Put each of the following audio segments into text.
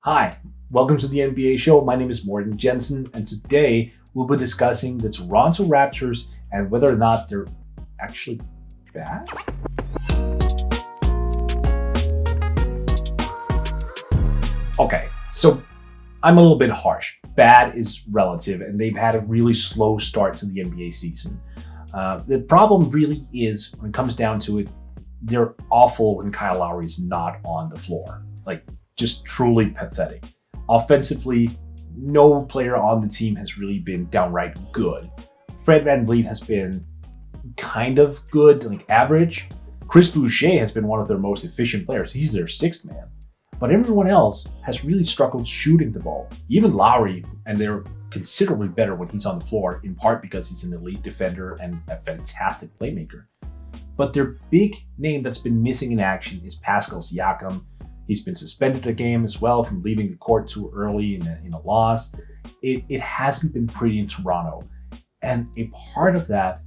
Hi, welcome to the NBA show. My name is Morten Jensen, and today we'll be discussing the Toronto Raptors and whether or not they're actually bad. Okay, so I'm a little bit harsh. Bad is relative, and they've had a really slow start to the NBA season. The problem really is, when it comes down to it, they're awful when Kyle Lowry is not on the floor. Just truly pathetic. Offensively, no player on the team has really been downright good. Fred VanVleet has been kind of good, average. Chris Boucher has been one of their most efficient players. He's their sixth man. But everyone else has really struggled shooting the ball. Even Lowry, and they're considerably better when he's on the floor, in part because he's an elite defender and a fantastic playmaker. But their big name that's been missing in action is Pascal Siakam. He's been suspended a game as well from leaving the court too early in a loss. It hasn't been pretty in Toronto. And a part of that,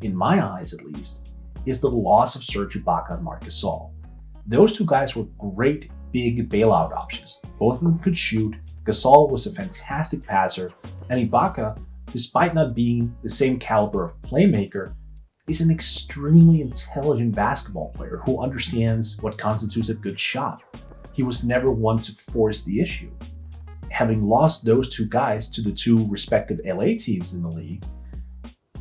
in my eyes at least, is the loss of Serge Ibaka and Marc Gasol. Those two guys were great big bailout options. Both of them could shoot. Gasol was a fantastic passer. And Ibaka, despite not being the same caliber of playmaker, is an extremely intelligent basketball player who understands what constitutes a good shot. He was never one to force the issue. Having lost those two guys to the two respective LA teams in the league,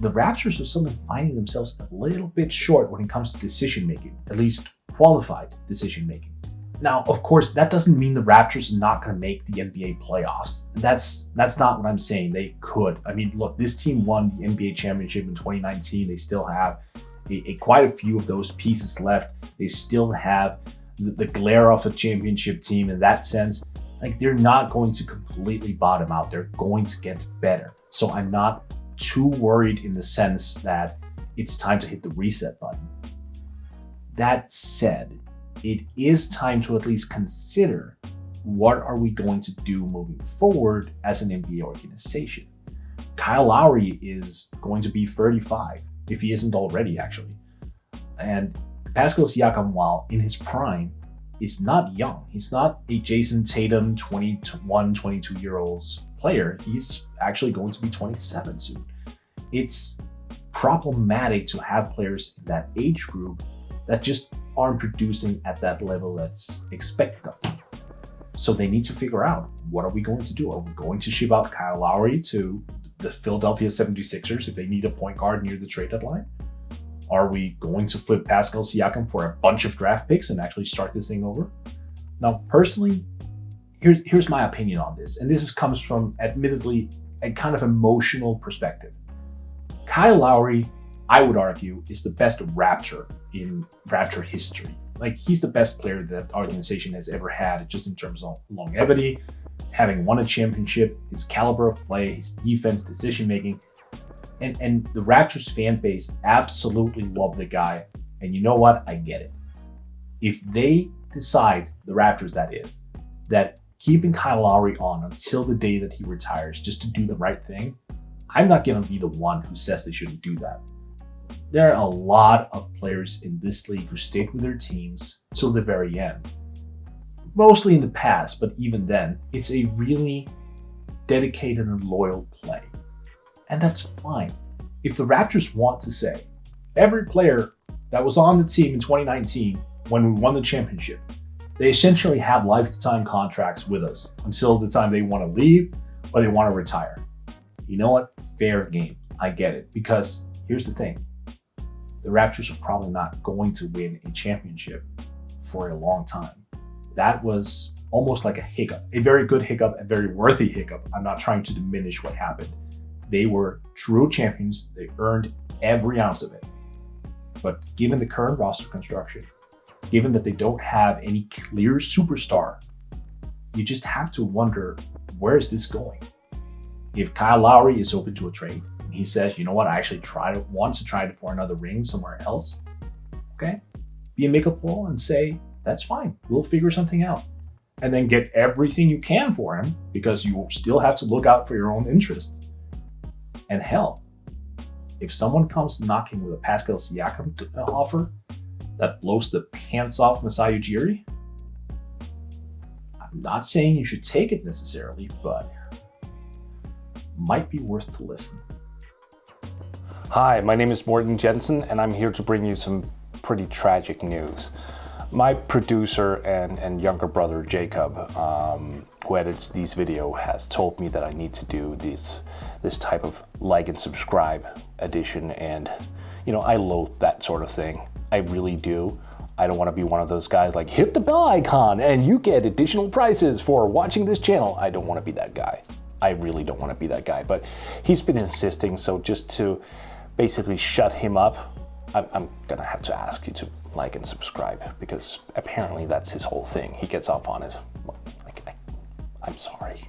the Raptors are suddenly finding themselves a little bit short when it comes to decision making, at least qualified decision making. Now, of course, that doesn't mean the Raptors are not going to make the NBA playoffs. That's not what I'm saying. They could. I mean, look, this team won the NBA championship in 2019. They still have quite a few of those pieces left. They still have the glare of a championship team in that sense. They're not going to completely bottom out. They're going to get better. So I'm not too worried in the sense that it's time to hit the reset button. That said, it is time to at least consider what are we going to do moving forward as an NBA organization. Kyle Lowry is going to be 35, if he isn't already actually. And Pascal Siakam, while in his prime, is not young. He's not a Jason Tatum 21, 22-year-old player. He's actually going to be 27 soon. It's problematic to have players in that age group that just aren't producing at that level that's expected of them. So they need to figure out, what are we going to do? Are we going to ship out Kyle Lowry to the Philadelphia 76ers if they need a point guard near the trade deadline? Are we going to flip Pascal Siakam for a bunch of draft picks and actually start this thing over? Now, personally, here's my opinion on this. And this comes from, admittedly, a kind of emotional perspective. Kyle Lowry, I would argue, is the best Raptor in Raptor history. He's the best player that organization has ever had, just in terms of longevity, having won a championship, his caliber of play, his defense, decision-making. And the Raptors fan base absolutely love the guy. And you know what? I get it. If they decide, the Raptors that is, that keeping Kyle Lowry on until the day that he retires just to do the right thing, I'm not going to be the one who says they shouldn't do that. There are a lot of players in this league who stayed with their teams till the very end. Mostly in the past, but even then, it's a really dedicated and loyal play. And that's fine. If the Raptors want to say, every player that was on the team in 2019 when we won the championship, they essentially have lifetime contracts with us until the time they want to leave or they want to retire. You know what? Fair game. I get it. Because here's the thing. The Raptors are probably not going to win a championship for a long time. That was almost like a hiccup, a very good hiccup, a very worthy hiccup. I'm not trying to diminish what happened. They were true champions. They earned every ounce of it. But given the current roster construction, given that they don't have any clear superstar, you just have to wonder, where is this going? If Kyle Lowry is open to a trade, he says, you know what, I actually want to try it for another ring somewhere else. Okay, be amicable and say, that's fine, we'll figure something out. And then get everything you can for him, because you still have to look out for your own interests. And hell, if someone comes knocking with a Pascal Siakam offer that blows the pants off Masai Ujiri, I'm not saying you should take it necessarily, but might be worth to listen. Hi, my name is Morten Jensen, and I'm here to bring you some pretty tragic news. My producer and younger brother Jacob, who edits these videos, has told me that I need to do this type of like and subscribe edition, and you know, I loathe that sort of thing. I really do. I don't want to be one of those guys like, hit the bell icon and you get additional prices for watching this channel. I don't want to be that guy. I really don't want to be that guy, but he's been insisting, so just to basically shut him up, I'm gonna have to ask you to like and subscribe, because apparently that's his whole thing. He gets off on it. Like, I'm sorry.